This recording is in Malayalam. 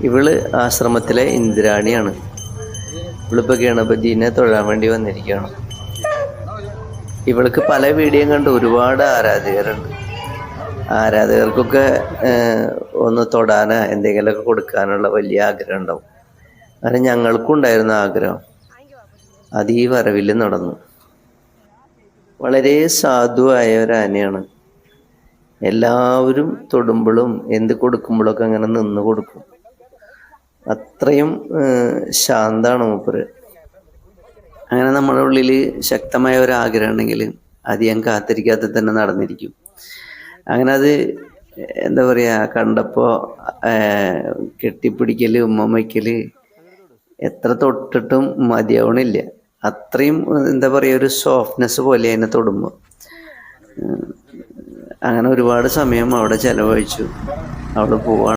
ഇവള് ആശ്രമത്തിലെ ഇന്ദ്രാണിയാണ്. ഇവളിപ്പോൾ ഗണപതിനെ തൊഴാൻ വേണ്ടി വന്നിരിക്കുകയാണ്. ഇവൾക്ക് പല വീഡിയോയും കണ്ട് ഒരുപാട് ആരാധകരുണ്ട്. ആരാധകർക്കൊക്കെ ഒന്ന് തൊടാനോ എന്തെങ്കിലുമൊക്കെ കൊടുക്കാനുള്ള വലിയ ആഗ്രഹം ഉണ്ടാവും. അങ്ങനെ ഞങ്ങൾക്കും ഉണ്ടായിരുന്ന ആഗ്രഹം അത് ഈ വരവിൽ നടന്നു. വളരെ സാധുവായ ഒരു ആനയാണ്. എല്ലാവരും തൊടുമ്പോഴും എന്ത് കൊടുക്കുമ്പോഴൊക്കെ അങ്ങനെ നിന്ന് കൊടുക്കും. അത്രയും ശാന്താണ് മൂപ്പര്. അങ്ങനെ നമ്മുടെ ഉള്ളിൽ ശക്തമായ ഒരു ആഗ്രഹം ഉണ്ടെങ്കിൽ അധികം കാത്തിരിക്കാതെ തന്നെ നടന്നിരിക്കും. അങ്ങനെ അത് എന്താ പറയുക, കണ്ടപ്പോൾ കെട്ടിപ്പിടിക്കൽ, ഉമ്മ വയ്ക്കൽ എത്ര തൊട്ടിട്ടും മതിയാവണില്ല. അത്രയും എന്താ പറയുക, ഒരു സോഫ്റ്റ്നെസ് പോലെ അതിനെ തൊടുമ്പോൾ. അങ്ങനെ ഒരുപാട് സമയം അവിടെ ചെലവഴിച്ചു. അവിടെ പോവാണ്.